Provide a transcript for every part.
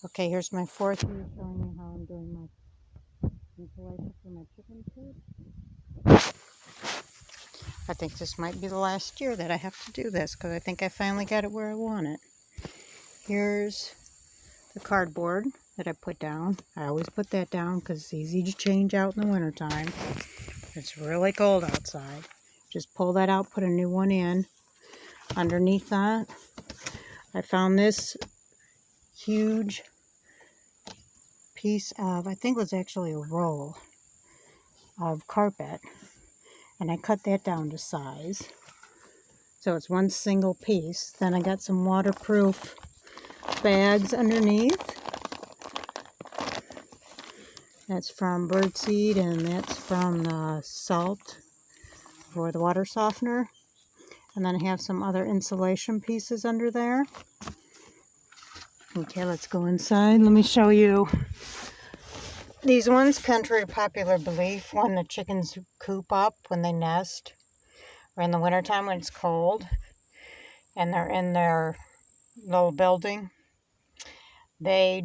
Okay, here's my fourth year showing you how I'm doing my insulation for my chicken coop. I think this might be the last year that I have to do this because I think I finally got it where I want it. Here's the cardboard that I put down. I always put that down because it's easy to change out in the wintertime. It's really cold outside. Just pull that out, put a new one in. Underneath that, I found this huge piece of, I think it was actually a roll of carpet, and I cut that down to size. So it's one single piece. Then I got some waterproof bags underneath. That's from birdseed, and that's from the salt for the water softener. And then I have some other insulation pieces under there. Okay, let's go inside. Let me show you these ones, contrary to popular belief, when the chickens coop up, when they nest, or in the wintertime when it's cold, and they're in their little building, they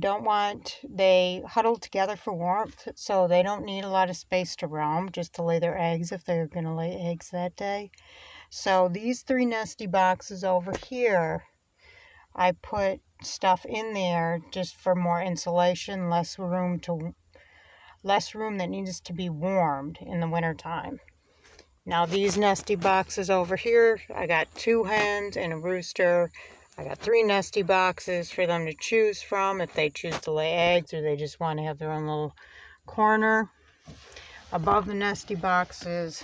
huddle together for warmth, so they don't need a lot of space to roam, just to lay their eggs if they're going to lay eggs that day. So these 3 nesty boxes over here, I put stuff in there just for more insulation, less room that needs to be warmed in the wintertime. Now these nesty boxes over here, I got 2 hens and a rooster. I got 3 nesty boxes for them to choose from if they choose to lay eggs or they just want to have their own little corner. Above the nesty boxes,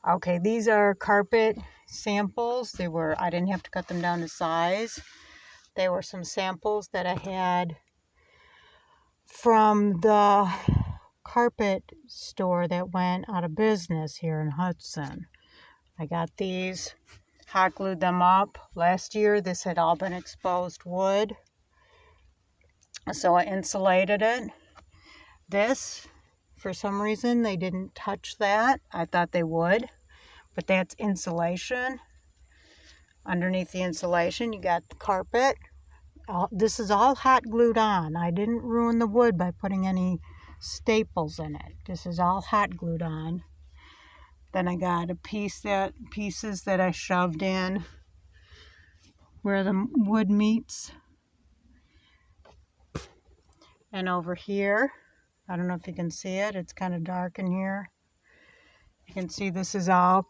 okay, these are carpet samples. I didn't have to cut them down to size. They were some samples that I had from the carpet store that went out of business here in Hudson. I got these, hot glued them up. Last year this had all been exposed wood, so I insulated it. This, for some reason, they didn't touch that. I thought they would, but that's insulation. Underneath the insulation you got the carpet. This is all hot glued on. I didn't ruin the wood by putting any staples in it. This is all hot glued on. Then I got pieces that I shoved in where the wood meets. And over here, I don't know if you can see it. It's kind of dark in here. You can see this is all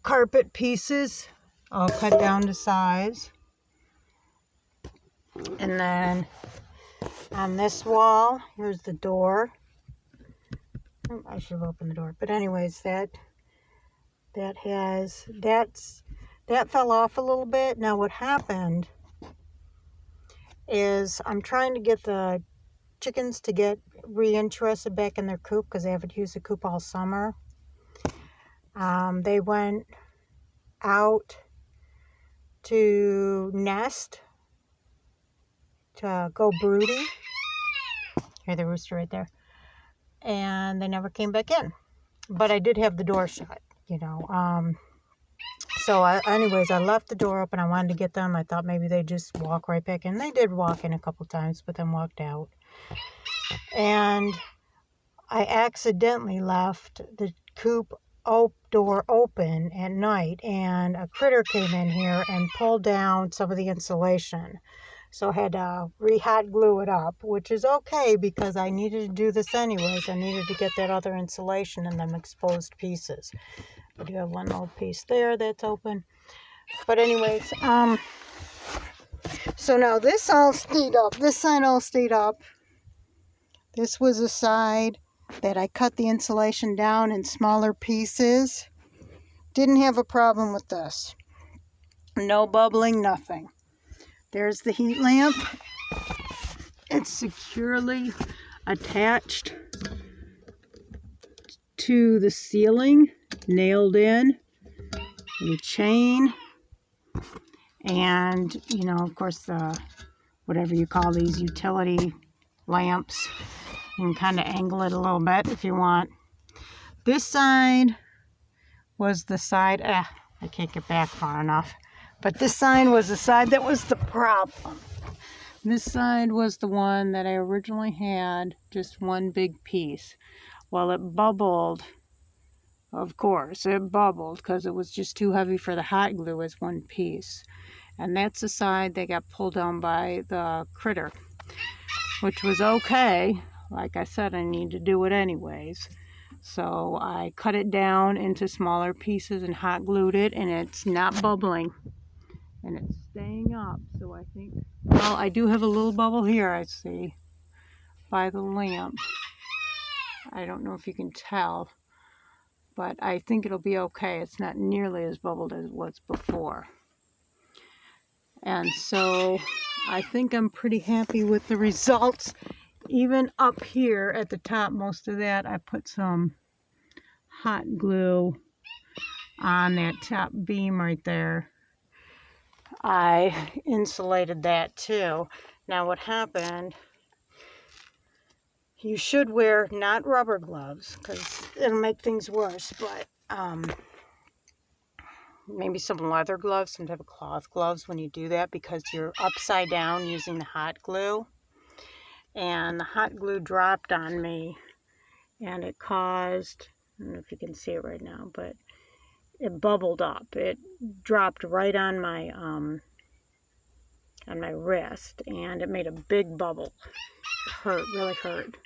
carpet pieces, all cut down to size. And then on this wall, here's the door. Oh, I should have opened the door. But anyways, that fell off a little bit. Now what happened is I'm trying to get the chickens to get reinterested back in their coop because they haven't used the coop all summer. They went out to nest, to go broody. Hear the rooster right there. And they never came back in. But I did have the door shut, you know. So anyways, I left the door open. I wanted to get them. I thought maybe they'd just walk right back in. They did walk in a couple times, but then walked out. And I accidentally left the coop door open at night, and a critter came in here and pulled down some of the insulation. So I had to re-hot glue it up, which is okay because I needed to do this anyways. I needed to get that other insulation in them exposed pieces. I do have one little piece there that's open. But anyways, so now this all stayed up. This side all stayed up. This was a side that I cut the insulation down in smaller pieces. Didn't have a problem with this. No bubbling, nothing. There's the heat lamp. It's securely attached to the ceiling, nailed in, a chain, and, you know, of course, the whatever you call these utility lamps. You can kind of angle it a little bit if you want. This side was the side, I can't get back far enough, but this side was the side that was the problem. This side was the one that I originally had, just one big piece. Well, it bubbled. Of course, it bubbled because it was just too heavy for the hot glue as one piece. And that's the side that got pulled down by the critter, which was okay. Like I said, I need to do it anyways. So I cut it down into smaller pieces and hot glued it, and it's not bubbling. And it's staying up, so I think, well, I do have a little bubble here, I see, by the lamp. I don't know if you can tell, but I think it'll be okay. It's not nearly as bubbled as it was before. And so I think I'm pretty happy with the results. Even up here at the top, most of that, I put some hot glue on that top beam right there. I insulated that too. Now what happened, you should wear not rubber gloves because it'll make things worse, but maybe some leather gloves, some type of cloth gloves when you do that, because you're upside down using the hot glue. And the hot glue dropped on me and it caused, I don't know if you can see it right now, but it bubbled up. It dropped right on my wrist, and it made a big bubble. It hurt, really hurt.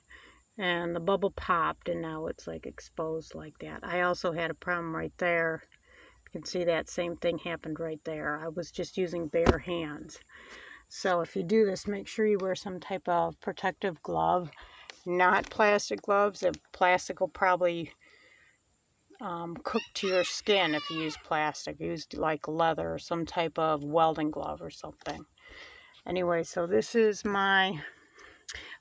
And the bubble popped, and now it's like exposed like that. I also had a problem right there. You can see that same thing happened right there. I was just using bare hands. So if you do this, make sure you wear some type of protective glove, not plastic gloves. If plastic will probably cook to your skin if you use plastic. Use like leather or some type of welding glove or something. Anyway, so this is my,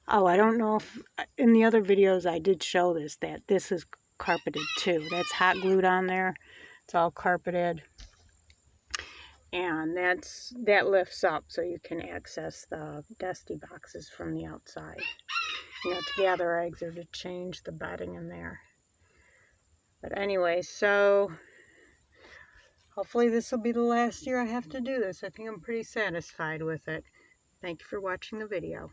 oh, I don't know if in the other videos I did show this, that this is carpeted too. That's hot glued on there. It's all carpeted. And that lifts up so you can access the dusty boxes from the outside. You know, to gather eggs or to change the bedding in there. But anyway, so hopefully this will be the last year I have to do this. I think I'm pretty satisfied with it. Thank you for watching the video.